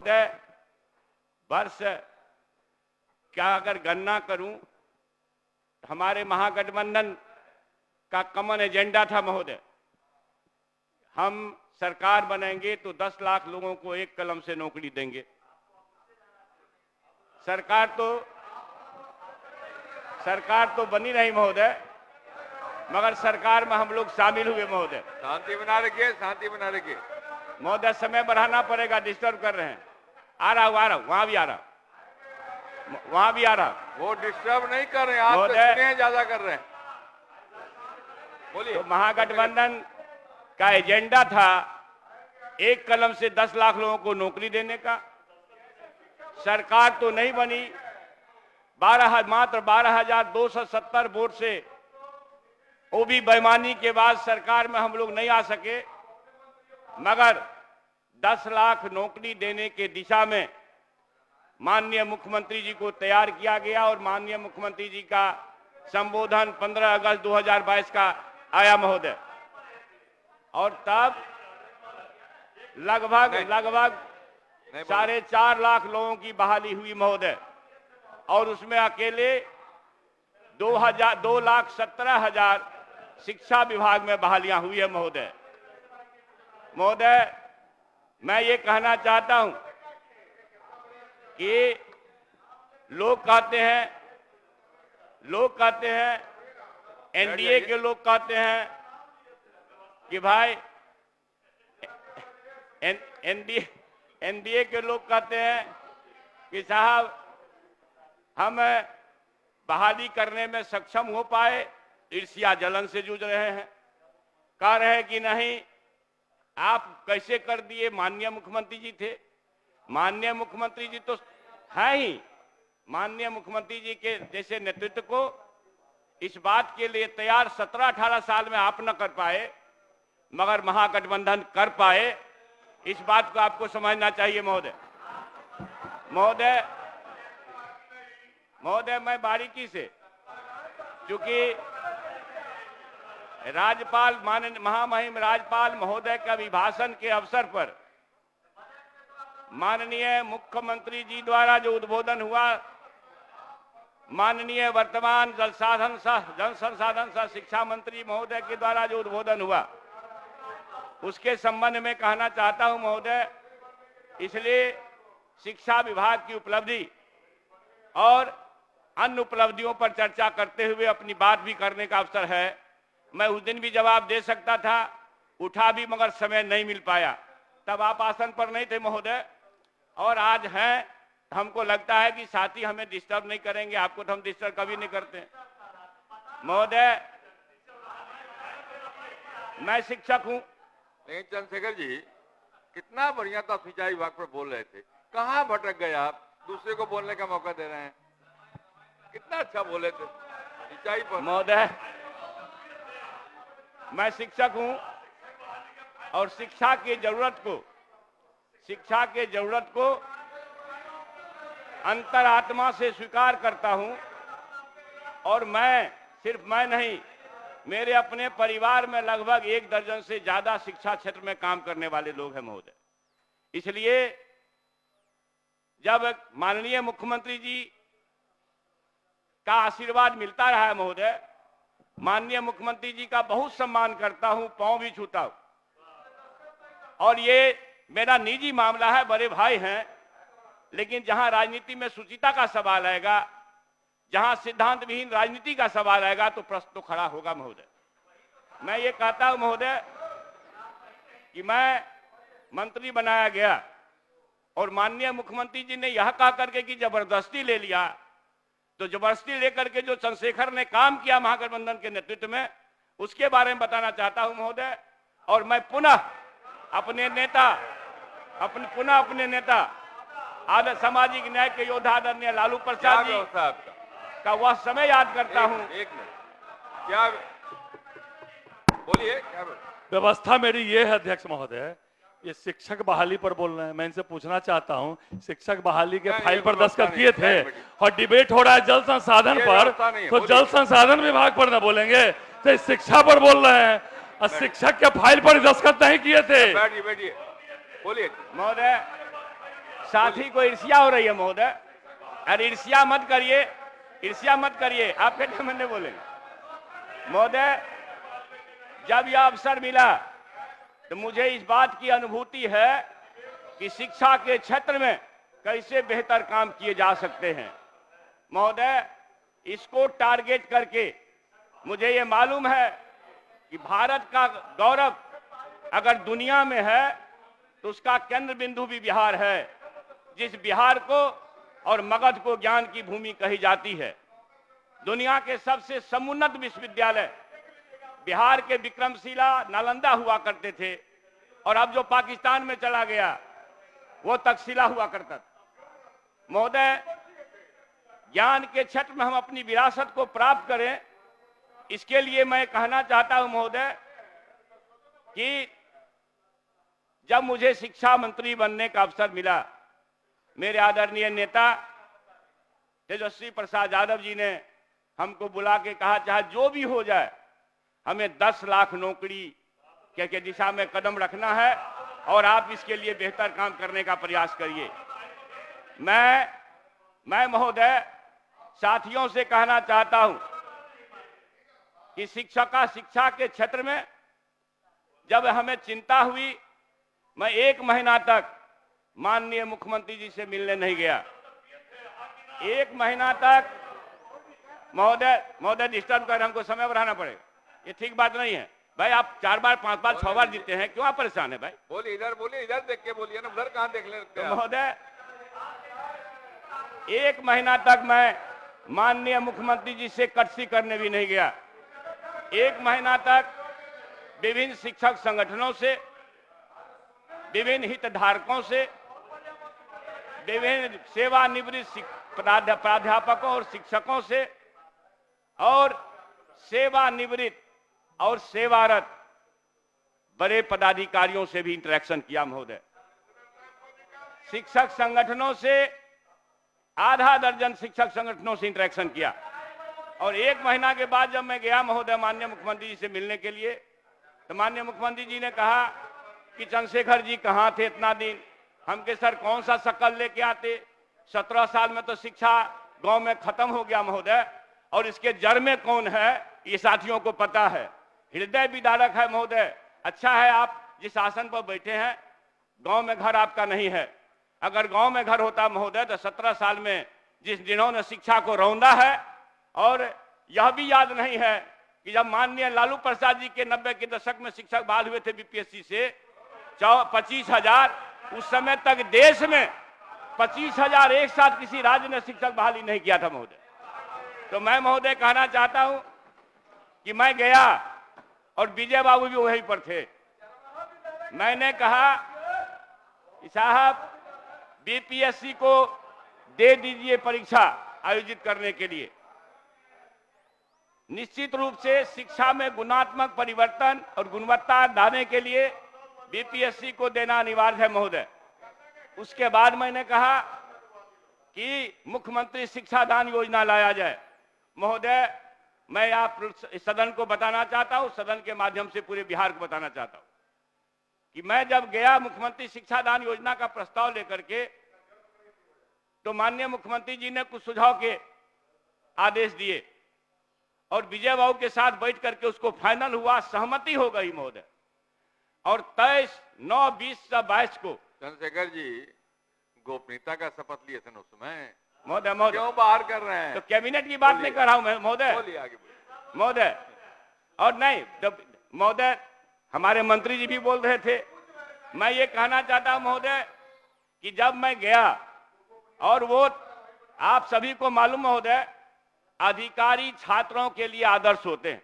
महोदय, वर्ष क्या अगर गणना करूं, हमारे महागठबंधन का कॉमन एजेंडा था महोदय, हम सरकार बनेंगे तो 10 लाख लोगों को एक कलम से नौकरी देंगे। सरकार तो बनी नहीं महोदय, मगर सरकार में हम लोग शामिल हुए महोदय। शांति बना रखिए, शांति बना रखिए महोदय। समय बढ़ाना पड़ेगा, डिस्टर्ब कर रहे हैं। आ रहा हूं, वहां भी आ रहा, वहां भी आ रहा। वो डिस्टर्ब नहीं कर रहे हैं, आप तो सुने ज्यादा कर रहे हैं। बोलिए। तो महागठबंधन का एजेंडा था एक कलम से 10 लाख लोगों को नौकरी देने का। सरकार तो नहीं बनी, मात्र 12,270 वोट से, वो भी बेईमानी के बाद सरकार में हम लोग नहीं आ सके, मगर 10 लाख नौकरी देने के दिशा में माननीय मुख्यमंत्री जी को तैयार किया गया और माननीय मुख्यमंत्री जी का संबोधन 15 अगस्त 2022 का आया महोदय। और तब लगभग 4.5 लाख लोगों की बहाली हुई महोदय, और उसमें अकेले 2,17,000 शिक्षा विभाग में बहालियां हुई है महोदय। मैं ये कहना चाहता हूं कि लोग कहते हैं, एनडीए के लोग कहते हैं कि भाई, एनडीए के लोग कहते हैं कि साहब हम बहाली करने में सक्षम हो पाए, ईर्ष्या जलन से जूझ रहे हैं। कह रहे हैं कि नहीं, आप कैसे कर दिए, माननीय मुख्यमंत्री जी थे। माननीय मुख्यमंत्री जी तो है ही, माननीय मुख्यमंत्री जी के जैसे नेतृत्व को इस बात के लिए तैयार 17-18 साल में आप न कर पाए, मगर महागठबंधन कर पाए। इस बात को आपको समझना चाहिए महोदय। मैं बारीकी से, क्योंकि राज्यपाल महामहिम राज्यपाल महोदय के अभिभाषण के अवसर पर माननीय मुख्यमंत्री जी द्वारा जो उद्बोधन हुआ, माननीय वर्तमान जल संसाधन सह शिक्षा मंत्री महोदय के द्वारा जो उद्बोधन हुआ, उसके संबंध में कहना चाहता हूं महोदय। इसलिए शिक्षा विभाग की उपलब्धि और अन्य उपलब्धियों पर चर्चा करते हुए अपनी बात भी करने का अवसर है। मैं उस दिन भी जवाब दे सकता था, उठा भी, मगर समय नहीं मिल पाया। तब आप आसन पर नहीं थे महोदय, और आज हैं। हमको लगता है कि साथी हमें डिस्टर्ब नहीं करेंगे, आपको तो हम डिस्टर्ब कभी नहीं करते महोदय। मैं शिक्षक हूं। नहीं चंद्रशेखर जी, कितना बढ़िया था, सिंचाई विभाग पर बोल रहे थे, कहां भटक गए आप? दूसरे को बोलने का मौका दे रहे हैं। कितना अच्छा बोले थे सिंचाई पर। महोदय, मैं शिक्षक हूं और शिक्षा की जरूरत को अंतरात्मा से स्वीकार करता हूं। और सिर्फ मैं नहीं, मेरे अपने परिवार में लगभग 1 दर्जन से ज्यादा शिक्षा क्षेत्र में काम करने वाले लोग हैं महोदय। इसलिए जब माननीय मुख्यमंत्री जी का आशीर्वाद मिलता रहा है महोदय, माननीय मुख्यमंत्री जी का बहुत सम्मान करता हूं, पांव भी छूता हूं। और ये मेरा निजी मामला है, बड़े भाई हैं, लेकिन जहां राजनीति में सुचिता का सवाल आएगा, जहां सिद्धांत विहीन राजनीति का सवाल आएगा, तो प्रश्न तो खड़ा होगा महोदय। मैं ये कहता हूं महोदय कि मैं मंत्री बनाया गया और माननीय मुख्यमंत्री जी ने यह कहा करके कि जबरदस्ती ले लिया, तो जबरदस्ती लेकर के जो चंद्रशेखर ने काम किया महागठबंधन के नेतृत्व में, उसके बारे में बताना चाहता हूं महोदय। और मैं पुनः अपने नेता आदर सामाजिक न्याय के योद्धा आदरणीय लालू प्रसाद जी का वह समय याद करता हूं। एक मिनट, क्या बोलिए? क्या व्यवस्था मेरी ये है अध्यक्ष महोदय, ये शिक्षक बहाली पर बोल रहे हैं। मैं इनसे पूछना चाहता हूं, शिक्षक बहाली के फाइल पर दस्तखत किए थे और डिबेट हो रहा है जल संसाधन पर, तो जल संसाधन विभाग पर ना बोलेंगे, तो शिक्षा पर बोल रहे हैं और शिक्षक के फाइल पर दस्तखत नहीं किए थे। बैठिए, बोलिए महोदय। साथी को ईर्ष्या हो रही है महोदय। अरे ईर्ष्या मत करिए, ईर्ष्या मत करिए, आप क्या मैंने बोले महोदय। जब यह अवसर मिला तो मुझे इस बात की अनुभूति है कि शिक्षा के क्षेत्र में कैसे बेहतर काम किए जा सकते हैं महोदय। इसको टारगेट करके मुझे ये मालूम है कि भारत का गौरव अगर दुनिया में है तो उसका केंद्र बिंदु भी बिहार है, जिस बिहार को और मगध को ज्ञान की भूमि कही जाती है। दुनिया के सबसे समुन्नत विश्वविद्यालय बिहार के विक्रमशिला, नालंदा हुआ करते थे, और अब जो पाकिस्तान में चला गया वो तक्षशिला हुआ करता था महोदय। ज्ञान के क्षेत्र में हम अपनी विरासत को प्राप्त करें, इसके लिए मैं कहना चाहता हूं महोदय कि जब मुझे शिक्षा मंत्री बनने का अवसर मिला, मेरे आदरणीय नेता तेजस्वी प्रसाद यादव जी ने हमको बुला के कहा चाहे जो भी हो जाए हमें 10 लाख नौकरी के दिशा में कदम रखना है और आप इसके लिए बेहतर काम करने का प्रयास करिए। मैं महोदय साथियों से कहना चाहता हूं कि शिक्षा के क्षेत्र में जब हमें चिंता हुई, मैं 1 महीना तक माननीय मुख्यमंत्री जी से मिलने नहीं गया। 1 महीना तक महोदय डिस्टर्ब कर, हमको समय बढ़ाना पड़ेगा, ये ठीक बात नहीं है भाई। आप 4 बार 5 बार 6 बार जीते हैं, क्यों आप परेशान है भाई? बोलिए, इधर देख के बोलिए ना, उधर कहां देख ले रखते हैं? महोदय 1 महीना तक मैं माननीय मुख्यमंत्री जी से कटसी करने भी नहीं गया। 1 महीना तक विभिन्न शिक्षक संगठनों से, विभिन्न हितधारकों से, विभिन्न सेवानिवृत्त प्राध्यापकों और शिक्षकों से और सेवानिवृत्त और सेवारत बड़े पदाधिकारियों से भी इंटरेक्शन किया महोदय। शिक्षक संगठनों से आधा दर्जन शिक्षक संगठनों से इंटरेक्शन किया, और 1 महीना के बाद जब मैं गया महोदय माननीय मुख्यमंत्री जी से मिलने के लिए, तो माननीय मुख्यमंत्री जी ने कहा कि चंद्रशेखर जी कहाँ थे इतना दिन? हम के सर कौन सा शक्ल लेके आते? 17 साल में तो शिक्षा गांव में खत्म हो गया महोदय, और इसके जड़ में कौन है ये साथियों को पता है। हृदय विदारक है महोदय। अच्छा है आप जिस आसन पर बैठे हैं, गांव में घर आपका नहीं है। अगर गांव में घर होता महोदय तो 17 साल में जिस जिन्होंने शिक्षा को रौंदा है, और यह भी याद नहीं है कि जब माननीय लालू प्रसाद जी के 90 के दशक में शिक्षक बहाल हुए थे बीपीएससी से 25,000, उस समय तक देश में 25,000 एक साथ किसी राज्य ने शिक्षक बहाली नहीं किया था महोदय। तो मैं महोदय कहना चाहता हूं कि मैं गया और विजय बाबू भी वहीं पर थे। मैंने कहा कि साहब बीपीएससी को दे दीजिए परीक्षा आयोजित करने के लिए। निश्चित रूप से शिक्षा में गुणात्मक परिवर्तन और गुणवत्ता लाने के लिए बीपीएससी को देना अनिवार्य है महोदय। उसके बाद मैंने कहा कि मुख्यमंत्री शिक्षा दान योजना लाया जाए। महोदय मैं आप सदन को बताना चाहता हूं, सदन के माध्यम से पूरे बिहार को बताना चाहता हूं कि मैं जब गया मुख्यमंत्री शिक्षा दान योजना का प्रस्ताव लेकर के, तो माननीय मुख्यमंत्री जी ने कुछ सुझाव के आदेश दिए और विजय बाबू के साथ बैठ करके उसको फाइनल हुआ, सहमति हो गई महोदय। और 23/9/20/22 को चंद्रशेखर जी गोपनीयता का शपथ लिए थे उस समय महोदय क्यों बाहर कर रहे हैं? तो कैबिनेट की बात नहीं कर रहा हूं मैं महोदय। बोलिए, आगे बोलिए महोदय। और नहीं जब महोदय हमारे मंत्री जी भी बोल रहे थे, मैं ये कहना चाहता हूं महोदय कि जब मैं गया, और वो आप सभी को मालूम महोदय अधिकारी छात्रों के लिए आदर्श होते हैं।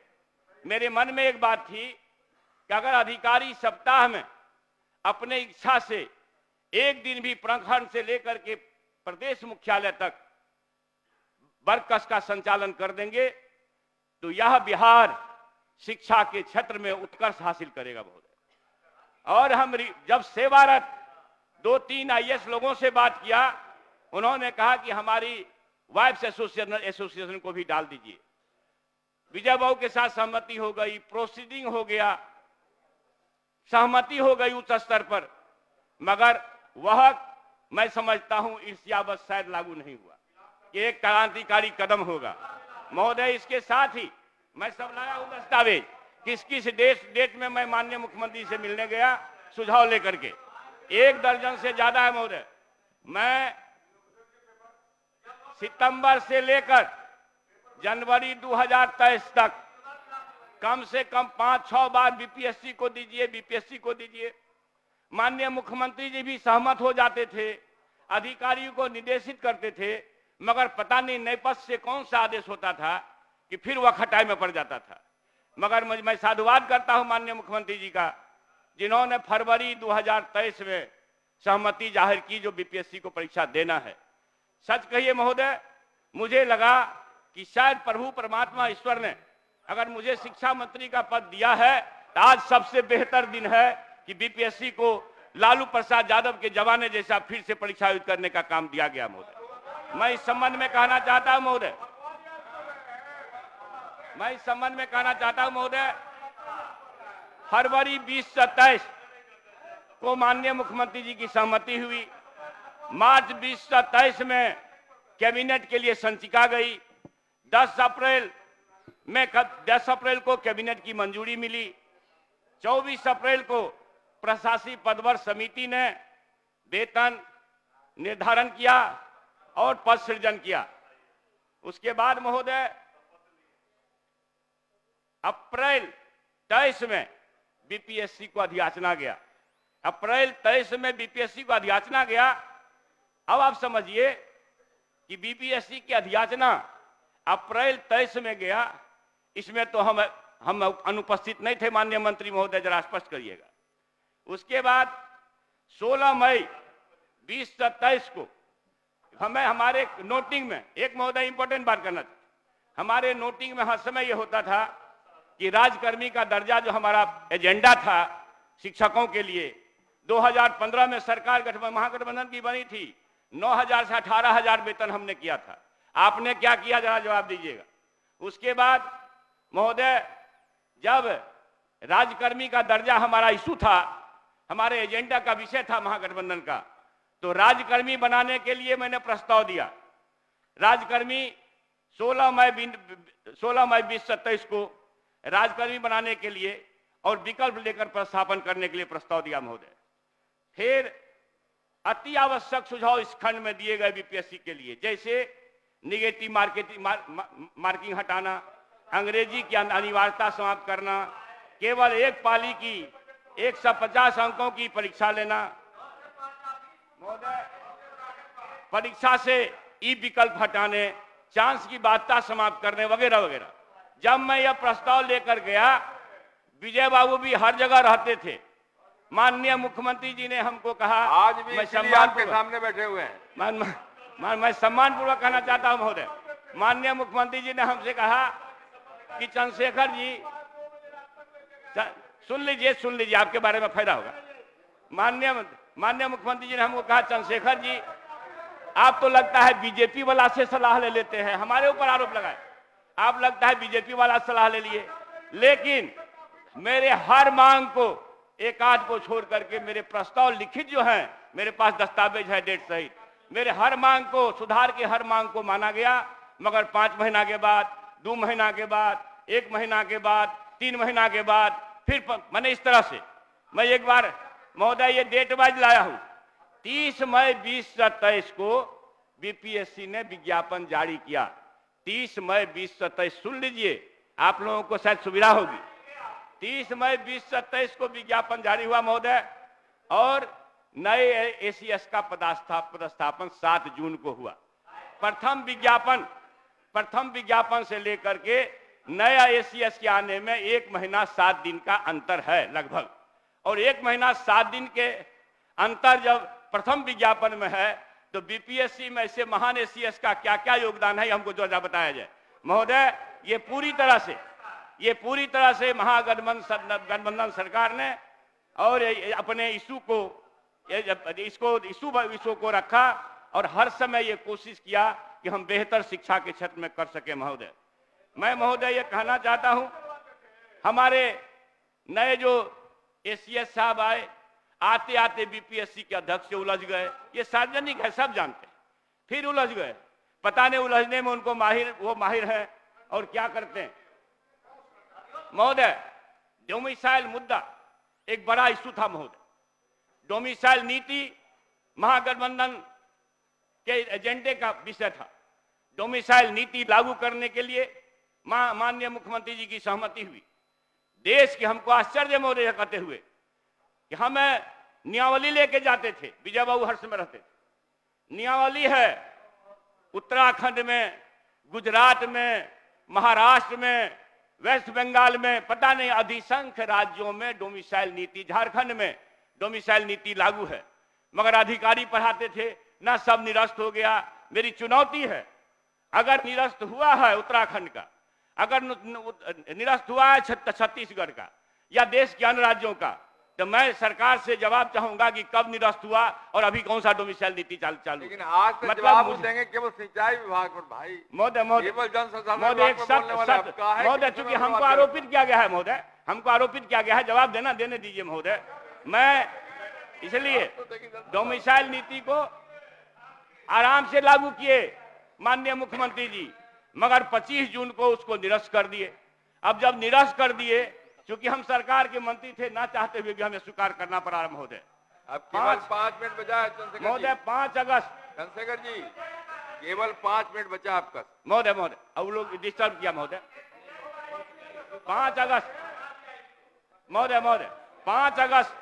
मेरे मन में एक बात थी कि अगर अधिकारी सप्ताह में अपने इच्छा से एक दिन भी प्रखंड से लेकर के प्रदेश मुख्यालय तक वर्कस का संचालन कर देंगे तो यह बिहार शिक्षा के क्षेत्र में उत्कर्ष हासिल करेगा महोदय। और हम जब सेवारत 2-3 आईएएस लोगों से बात किया, उन्होंने कहा कि हमारी वाइफ्स एसोसिएशन को भी डाल दीजिए। विजय बाबू के साथ सहमति हो गई, प्रोसीडिंग हो गया, सहमति हो गई उच्च स्तर पर, मगर वह मैं समझता हूं ईर्ष्यावश शायद लागू नहीं हुआ, कि एक क्रांतिकारी कदम होगा। महोदय, इसके साथ ही मैं सब लाया हूं दस्तावेज, किस किस डेट में मैं माननीय मुख्यमंत्री से मिलने गया सुझाव लेकर के, 1 दर्जन से ज्यादा है महोदय। मैं सितंबर से लेकर जनवरी 2023 तक कम से कम 5-6 बार बीपीएससी को दीजिए, बीपीएससी को दीजिए। माननीय मुख्यमंत्री जी भी सहमत हो जाते थे, अधिकारियों को निर्देशित करते थे, मगर पता नहीं नेपथ से कौन सा आदेश होता था कि फिर वह खटाई में पड़ जाता था। मगर मैं साधुवाद करता हूं माननीय मुख्यमंत्री जी का, जिन्होंने फरवरी 2023 में सहमति जाहिर की जो बीपीएससी को परीक्षा देना है। सच कहिए महोदय, मुझे लगा कि शायद प्रभु परमात्मा ईश्वर ने अगर मुझे शिक्षा मंत्री का पद दिया है तो आज सबसे बेहतर दिन है कि बीपीएससी को लालू प्रसाद यादव के जमाने जैसा फिर से परीक्षा आयोजित करने का काम दिया गया। महोदय, मैं इस संबंध में कहना चाहता हूं महोदय, फरवरी 2027 को माननीय मुख्यमंत्री जी की सहमति हुई। मार्च 2027 में कैबिनेट के लिए संचिका गई। 10 अप्रैल को कैबिनेट की मंजूरी मिली। 24 अप्रैल को प्रशासनिक पदवर समिति ने वेतन निर्धारण किया और पद सृजन किया। उसके बाद महोदय अप्रैल 23 में बीपीएससी को अधियाचना गया। अप्रैल 23 में बीपीएससी को अधियाचना गया। अब आप समझिए कि बीपीएससी की अधियाचना अप्रैल 23 में गया, इसमें तो हम अनुपस्थित नहीं थे। माननीय मंत्री महोदय, जरा स्पष्ट करिएगा। उसके बाद 16 मई 2027 को हमें हमारे नोटिंग में एक महोदय इंपॉर्टेंट बात करना था। हमारे नोटिंग में हर समय यह होता था कि राजकर्मी का दर्जा जो हमारा एजेंडा था शिक्षकों के लिए, 2015 में सरकार महागठबंधन की बनी थी, 9,000 से 18,000 वेतन हमने किया था। आपने क्या किया, जरा जवाब दीजिएगा। उसके बाद महोदय, जब राजकर्मी का दर्जा हमारा इशू था, हमारे एजेंडा का विषय था महागठबंधन का, तो राजकर्मी बनाने के लिए मैंने प्रस्ताव दिया। राजकर्मी 16 मई 2027 को राजकर्मी बनाने के लिए और विकल्प लेकर प्रस्थापन करने के लिए प्रस्ताव दिया महोदय। फिर अति आवश्यक सुझाव इस खंड में दिए गए बीपीएससी के लिए, जैसे निगेटिव मार्किंग हटाना, अंग्रेजी की अनिवार्यता समाप्त करना, केवल एक पाली की 150 अंकों की परीक्षा लेना, महोदय परीक्षा से ई विकल्प हटाने, चांस की बाध्यता समाप्त करने वगैरह वगैरह। जब मैं यह प्रस्ताव लेकर गया, विजय बाबू भी हर जगह रहते थे। माननीय मुख्यमंत्री जी ने हमको कहा, आज भी मैं आपके सामने बैठे हुए हैं, मैं सम्मानपूर्वक कहना चाहता हूं महोदय, माननीय मुख्यमंत्री जी ने हमसे कहा कि चंद्रशेखर जी, सुन लीजिए आपके बारे में फायदा होगा। माननीय मुख्यमंत्री जी ने हमको कहा, चंद्रशेखर जी आप तो लगता है बीजेपी वाला से सलाह ले लेते हैं। हमारे ऊपर आरोप लगाए, आप लगता है बीजेपी वाला सलाह ले लिए, लेकिन मेरे हर मांग को एक आध को छोड़ करके मेरे प्रस्ताव लिखित जो हैं, मेरे पास दस्तावेज है डेट सहित, मेरे हर मांग को, सुधार के हर मांग को माना गया। मगर 5 महीना के बाद, 2 महीना के बाद, 1 महीना के बाद, 3 महीना के बाद, फिर मैंने इस तरह से, मैं एक बार महोदय ये डेट वाइज लाया हूं, 30 मई 2027 को बीपीएससी ने विज्ञापन जारी किया। 30 मई 2027, सुन लीजिए, आप लोगों को शायद सुविधा होगी। 30 मई 2027 को विज्ञापन जारी हुआ महोदय, और नए एसीएस का पदस्थापन 7 जून को हुआ। प्रथम विज्ञापन से लेकर के नया एसीएस के आने में 1 महीना 7 दिन का अंतर है लगभग, और 1 महीना 7 दिन के अंतर जब प्रथम विज्ञापन में है, तो बीपीएससी में ऐसे महान एसीएस का क्या क्या योगदान है हमको जो बताया जाए। महोदय, ये पूरी तरह से महागठबंधन सरकार ने और अपने इशू को रखा, और हर समय ये कोशिश किया कि हम बेहतर शिक्षा के क्षेत्र में कर सके। महोदय, मैं महोदय ये कहना चाहता हूं, हमारे नए जो एसीएस साहब आए, आते आते बीपीएससी के अध्यक्ष से उलझ गए। ये सार्वजनिक है, सब जानते हैं। फिर उलझ गए, पता नहीं उलझने में उनको वो माहिर है और क्या करते हैं। महोदय, डोमिसाइल मुद्दा एक बड़ा इशू था महोदय। डोमिसाइल नीति महागठबंधन के एजेंडे का विषय था। डोमिसाइल नीति लागू करने के लिए माननीय मुख्यमंत्री जी की सहमति हुई। देश के हमको आश्चर्य महोदय कहते हुए कि हम नियावली लेके जाते थे, विजय बाबू हर्ष में रहते थे। नियावली है उत्तराखंड में, गुजरात में, महाराष्ट्र में, वेस्ट बंगाल में, पता नहीं अधिसंख्य राज्यों में डोमिसाइल नीति, झारखंड में डोमिसाइल नीति लागू है, मगर अधिकारी पढ़ाते थे ना, सब निरस्त हो गया। मेरी चुनौती है, अगर निरस्त हुआ है उत्तराखंड का, अगर निरस्त हुआ है छत्तीसगढ़ का या देश के अन्य राज्यों का, तो मैं सरकार से जवाब चाहूंगा कि कब निरस्त हुआ और अभी कौन सा डोमिसाइल नीति चालू। लेकिन आज से जवाब देंगे केवल सिंचाई विभाग पर भाई। महोदय केवल जन संसाधन महोदय, विभाग पर बोलने वाला आपका है। महोदय, चूंकि हमको आरोपित किया गया है महोदय, हमको आरोपित किया गया है, जवाब देने दीजिए महोदय। मैं इसलिए डोमिसाइल नीति को आराम से लागू किए माननीय मुख्यमंत्री जी, मगर 25 जून को उसको निरस्त कर दिए। अब जब निरस्त कर दिए, चूंकि हम सरकार के मंत्री थे, ना चाहते हुए भी हमें स्वीकार करना पड़ा महोदय। अब केवल 5 मिनट बचा है चंद्रशेखर जी। महोदय 5 अगस्त, चंद्रशेखर जी केवल 5 मिनट बचा आपका। महोदय अब लोग डिस्टर्ब किया महोदय। 5 अगस्त महोदय 5 अगस्त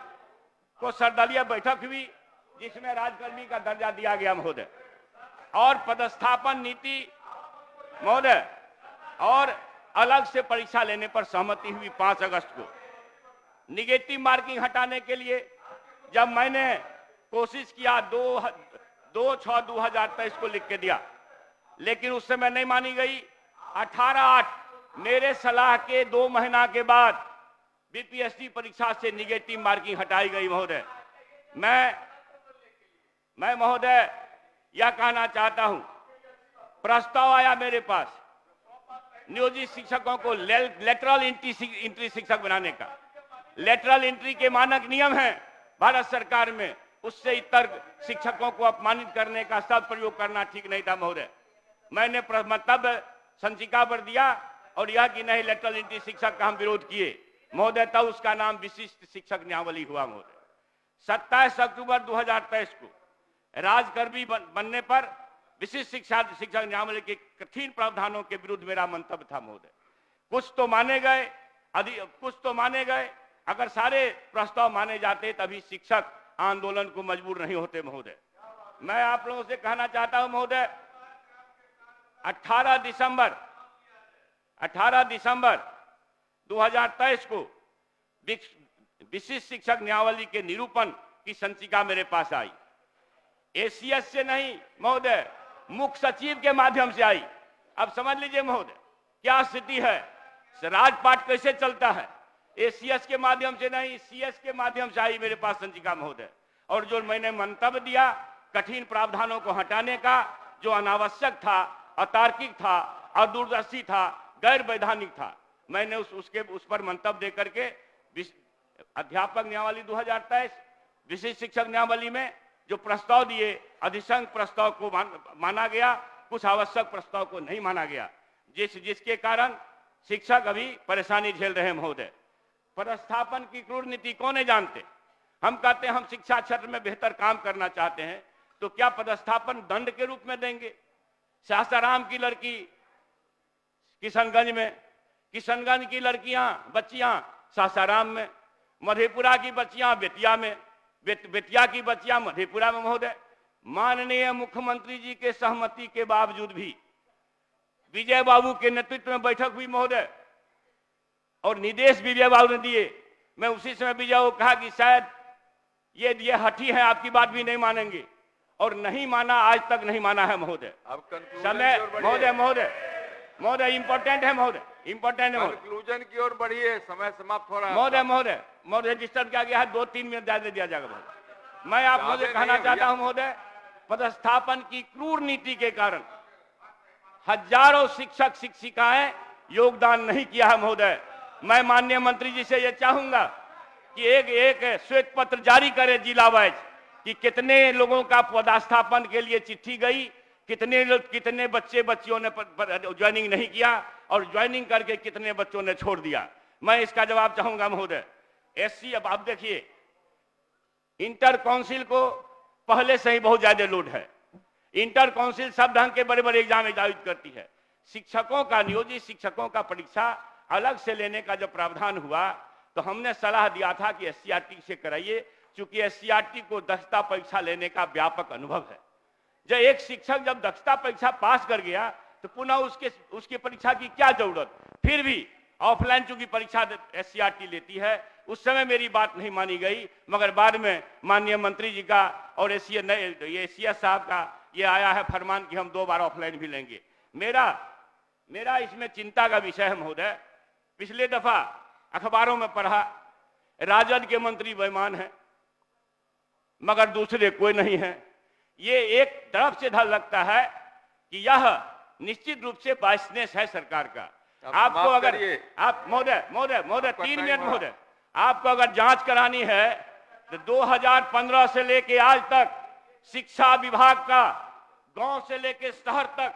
को सर्वदलीय बैठक हुई, जिसमें राजकर्मी का दर्जा दिया गया महोदय, और पदस्थापन नीति महोदय और अलग से परीक्षा लेने पर सहमति हुई 5 अगस्त को। निगेटिव मार्किंग हटाने के लिए जब मैंने कोशिश किया 2/6/2023 को लिख के दिया, लेकिन उस समय नहीं मानी गई। 18/8 मेरे सलाह के 2 महीना के बाद बीपीएससी परीक्षा से निगेटिव मार्किंग हटाई गई महोदय। मैं महोदय यह कहना चाहता हूं, प्रस्ताव आया मेरे पास नियोजित शिक्षकों को लेटरल एंट्री शिक्षक बनाने का। लेटरल एंट्री के मानक नियम हैं भारत सरकार में, उससे इतर शिक्षकों को अपमानित करने का शब्द प्रयोग करना ठीक नहीं था महोदय। मैंने मंतव्य संचिका पर दिया और यह कि नहीं, लेटरल एंट्री शिक्षक का हम विरोध किए महोदय, तब उसका नाम विशिष्ट शिक्षक नियावली हुआ महोदय। 27 अक्टूबर 2023 को राजकर्मी बनने पर विशिष्ट शिक्षक नियावली के कठिन प्रावधानों के विरुद्ध मेरा मंतव्य था महोदय। कुछ तो माने गए, अगर सारे प्रस्ताव माने जाते तभी शिक्षक आंदोलन को मजबूर नहीं होते महोदय। मैं आप लोगों से कहना चाहता हूं महोदय, 18 दिसंबर 2023 को विशिष्ट शिक्षक नियावली के निरूपण की संचिका मेरे पास आई। एसीएस से नहीं महोदय, मुख्य सचिव के माध्यम से आई। अब समझ लीजिए महोदय क्या स्थिति है, राजपाट कैसे चलता है। एसीएस के माध्यम से नहीं, सीएस के माध्यम से आई मेरे पास संचिका महोदय, और जो मैंने मंतव्य दिया कठिन प्रावधानों को हटाने का, जो अनावश्यक था, अतार्किक था, अदूरदर्शी था, गैर वैधानिक था, मैंने उस पर मंतव्य दे करके अध्यापक नियावली 2023 विशिष्ट शिक्षक नियावली में जो प्रस्ताव दिए, अधिसंख्य प्रस्ताव को माना गया, कुछ आवश्यक प्रस्ताव को नहीं माना गया, जिसके कारण शिक्षक अभी परेशानी झेल रहे हैं महोदय। पदस्थापन की क्रूर नीति कौन है जानते? हम कहते हैं हम शिक्षा क्षेत्र में बेहतर काम करना चाहते हैं, तो क्या पदस्थापन दंड के रूप में देंगे? सासाराम की लड़की किशनगंज की लड़कियां बच्चियां सासाराम में, मधेपुरा की बच्चियां बेतिया में, बेतिया की बच्चियां मधेपुरा में महोदय। माननीय मुख्यमंत्री जी के सहमति के बावजूद भी विजय बाबू के नेतृत्व में बैठक हुई महोदय, और निर्देश विजय बाबू ने दिए। मैं उसी समय विजय को कहा कि शायद ये हठी है, आपकी बात भी नहीं मानेंगे, और नहीं माना, आज तक नहीं माना है महोदय। समय महोदय इंपॉर्टेंट है महोदय, इंपॉर्टेंट है। कंक्लूजन की ओर बढ़िए, समय समाप्त हो रहा है महोदय डिस्टर्ब किया गया है, 2-3 मिनट ज्यादा दिया जाएगा महोदय। मैं आप लोगों से कहना चाहता हूं महोदय, पदस्थापन की क्रूर नीति के कारण हजारों शिक्षक शिक्षिकाएं योगदान नहीं किया है महोदय। मैं माननीय मंत्री जी से यह चाहूंगा कि एक श्वेत पत्र जारी करे जिला वाइज कि कितने लोगों का पदस्थापन के लिए चिट्ठी गई, कितने बच्चे बच्चियों ने ज्वाइनिंग नहीं किया और ज्वाइनिंग करके कितने बच्चों ने छोड़ दिया। मैं इसका जवाब चाहूंगा महोदय। एससी, अब आप देखिए, इंटर काउंसिल को पहले से ही बहुत ज्यादा लोड है। इंटर काउंसिल सब ढंग के बड़े बड़े एग्जाम आयोजित करती है। शिक्षकों का, नियोजित शिक्षकों का परीक्षा अलग से लेने का जब प्रावधान हुआ तो हमने सलाह दिया था कि एससीईआरटी से कराइए, क्योंकि एससीईआरटी को दक्षता परीक्षा लेने का व्यापक अनुभव है। जब एक शिक्षक जब दक्षता परीक्षा पास कर गया तो पुनः उसकी परीक्षा की क्या जरूरत। फिर भी ऑफलाइन चूंकि परीक्षा एससीईआरटी लेती है, उस समय मेरी बात नहीं मानी गई, मगर बाद में माननीय मंत्री जी का और एसीएस साहब का ये आया है फरमान कि हम 2 बार ऑफलाइन भी लेंगे। मेरा इसमें चिंता का विषय है महोदय। पिछले दफा अखबारों में पढ़ा राजद के मंत्री बेईमान हैं मगर दूसरे कोई नहीं है। ये एक तरफ से डर लगता है कि यह निश्चित रूप से बायसनेस है सरकार का। आपको अगर आप महोदय 3 मिनट महोदय, आपको अगर जांच करानी है तो 2015 से लेके आज तक शिक्षा विभाग का गांव से लेके शहर तक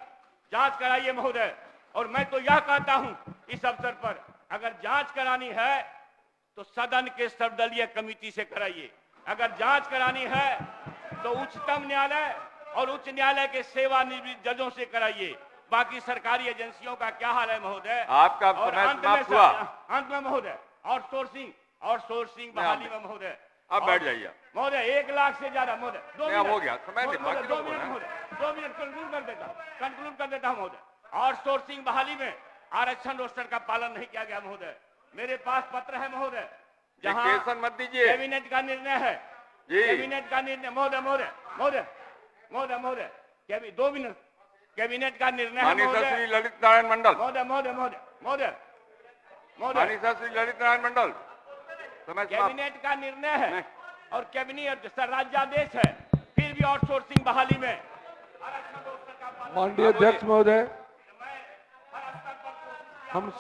जांच कराइए महोदय। और मैं तो यह कहता हूं इस अवसर पर, अगर जांच करानी है तो सदन के सर्वदलीय कमेटी से कराइए। अगर जांच करानी है तो उच्चतम न्यायालय और उच्च न्यायालय के सेवानिवृत्त जजों से कराइए। बाकी सरकारी एजेंसियों का क्या हाल है महोदय। आपका अंत में महोदय आउटसोर्सिंग बहाली में महोदय, अब बैठ जाइए महोदय 1 लाख से ज्यादा महोदय। 2 मिनट हो गया समय, 2 मिनट कंक्लूड कर देता हूं महोदय। आउटसोर्सिंग बहाली में आरक्षण रोस्टर का पालन नहीं किया गया महोदय। मेरे पास पत्र है महोदय, जहां मत दीजिए, कैबिनेट का निर्णय है जी, कैबिनेट का निर्णय महोदय 2 मिनट, कैबिनेट का निर्णय है श्री ललित नारायण मंडल श्री ललित नारायण मंडल, कैबिनेट का निर्णय है और कैबिनेट राज्यादेश है, फिर भी आउटसोर्सिंग बहाली में माननीय अध्यक्ष महोदय, हम